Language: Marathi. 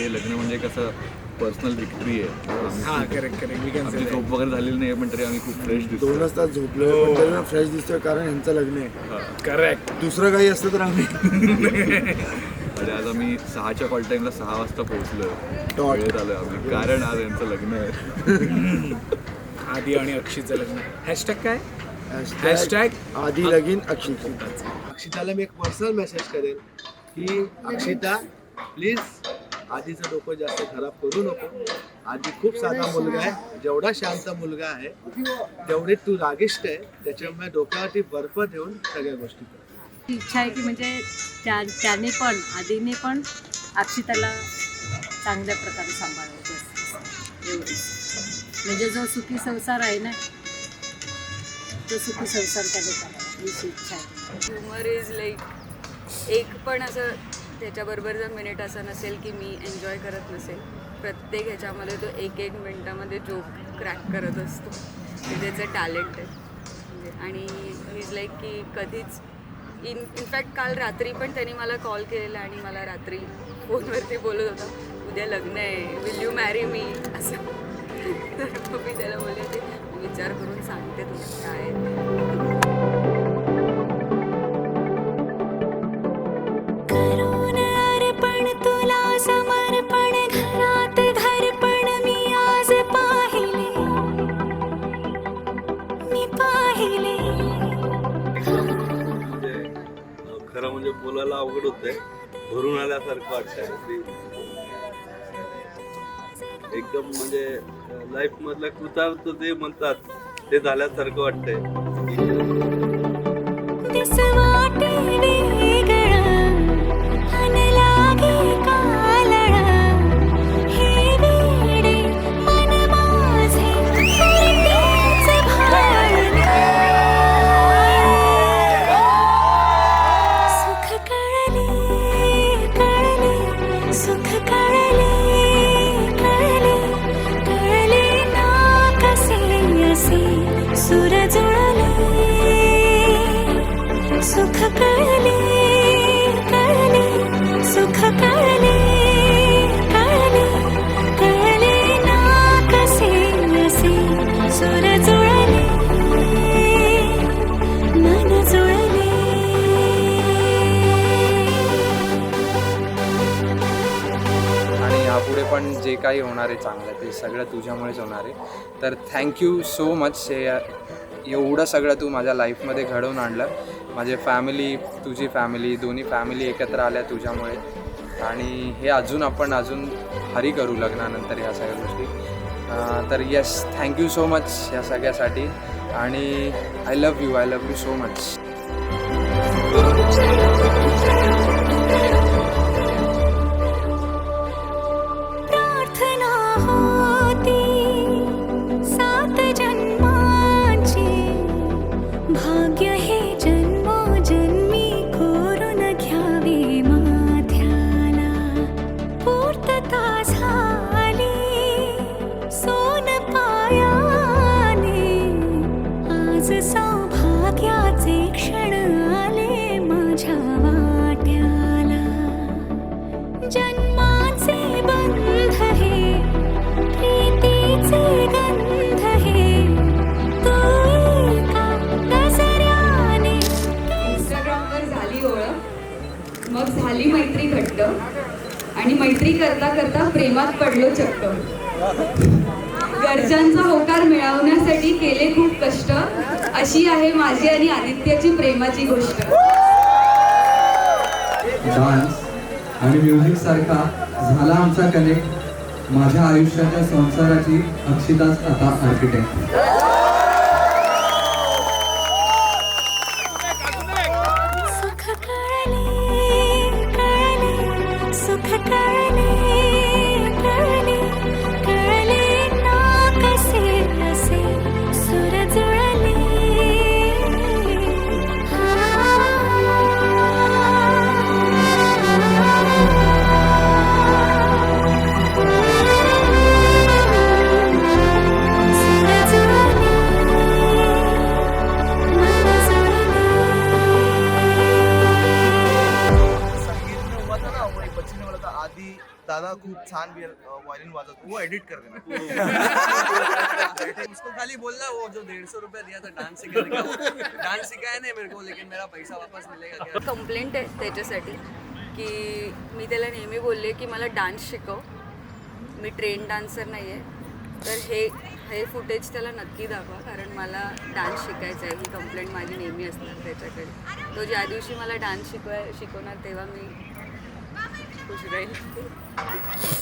लग्न म्हणजे कसं पर्सनल विक्ट्री आहे. हां करेक्ट आमची झोप वगैरे झालेली नाही पण तरी आम्ही खूप फ्रेश दिसतो. 2 तास झोपलो पण फ्रेश दिसतोय कारण यांचं लग्न आहे. करेक्ट. दुसरं काही असतं तर आम्ही आणि आज आम्ही 6च्या कॉल टाईमला 6 वाजता पोहोचलो. वेळेत आलो आम्ही कारण आज यांचं लग्न आहे. आदी आणि अक्षितचं लग्न. हॅशटॅग काय? हॅशटॅग आधी लगीन अक्षित. अक्षिताला मी एक पर्सनल मेसेज करेल की अक्षिता प्लीज आधीचं डोकं जास्त खराब करू नको. आधी खूप साधा मुलगा आहे, जेवढा शांत मुलगा आहे तेवढी तू रागिष्ट आहे. त्याच्यामुळे डोक्यावरती बर्फ देऊन सगळ्या गोष्टी कर. इच्छा आहे की म्हणजे त्याने पण आधीने पण अक्षिताला चांगल्या प्रकारे सांभाळायचं एवढी. म्हणजे जो सुखी संसार आहे ना तो सुखी संसार त्याने करावा ही इच्छा आहे. ह्युमर इज लाईक एक पण असं त्याच्याबरोबर जर मिनिट असं नसेल की मी एन्जॉय करत नसेल. प्रत्येक ह्याच्यामध्ये तो एक मिनटामध्ये जोक क्रॅक करत असतो. ते त्याचं टॅलेंट आहे म्हणजे. आणि इज लाईक की कधीच इनफॅक्ट काल रात्री पण त्यांनी मला कॉल केलेला आणि मला रात्री फोनवरती बोलत होता उद्या लग्न आहे, विल यू मॅरी मी असं. तर मग मी त्याला बोलले ते विचार करून सांगते तुला काय. खरं म्हणजे बोलायला अवघड होतंय, भरून आल्यासारखं वाटतंय. एकदम म्हणजे लाईफ मधला कृतार्थ जे म्हणतात ते झाल्यासारखं वाटतंय. पण जे काही होणार आहे चांगलं ते सगळं तुझ्यामुळेच होणार आहे. तर थँक्यू सो मच. एवढं सगळं तू माझ्या लाईफमध्ये घडवून आणलं. माझे फॅमिली, तुझी फॅमिली, दोन्ही फॅमिली एकत्र आल्या तुझ्यामुळे. आणि हे अजून भारी करू लग्नानंतर ह्या सगळ्या गोष्टी. तर येस, थँक्यू सो मच ह्या सगळ्यासाठी. आणि I love you so much. नात्याला जन्माचे बंध हे प्रीतीचे गंध हे तू एका नजऱ्याने इंस्टाग्रामवर झाली ओळख, मग झाली मैत्री घट्ट आणि मैत्री करता करता प्रेमात पडलो चक्क. घरच्यांचा होकार मिळवण्यासाठी केले खूप कष्ट, अशी आहे माझी आणि आदित्याची प्रेमाची गोष्ट. डान्स आणि म्युझिक सारखा झाला आमचा कनेक्ट. माझ्या आयुष्याच्या संसाराची अक्षिताच आता आर्किटेक्ट. सुख कळले कळले सुख कळले कळले कळले ना कसे असे सुर जुळले. आधी दादा खूप छान वायलिन वाजवतो, वो एडिट कर देना. उसको खाली बोलना वो जो 150 रुपया दिया था डांस सिखाने का, डांस सिखाया नहीं मेरे को, लेकिन मेरा पैसा वापस मिलेगा क्या? कंप्लेंट आहे त्याच्यासाठी की मी त्याला नेहमी बोलले की मला डान्स शिकव, मी ट्रेन डान्सर नाही आहे. तर हे फुटेज त्याला नक्की दाखवा, कारण मला डान्स शिकायचा आहे. ही कंप्लेंट माझी नेहमी असणार त्याच्याकडे. तो ज्या दिवशी मला डान्स शिकवणार तेव्हा मी खुश राहील.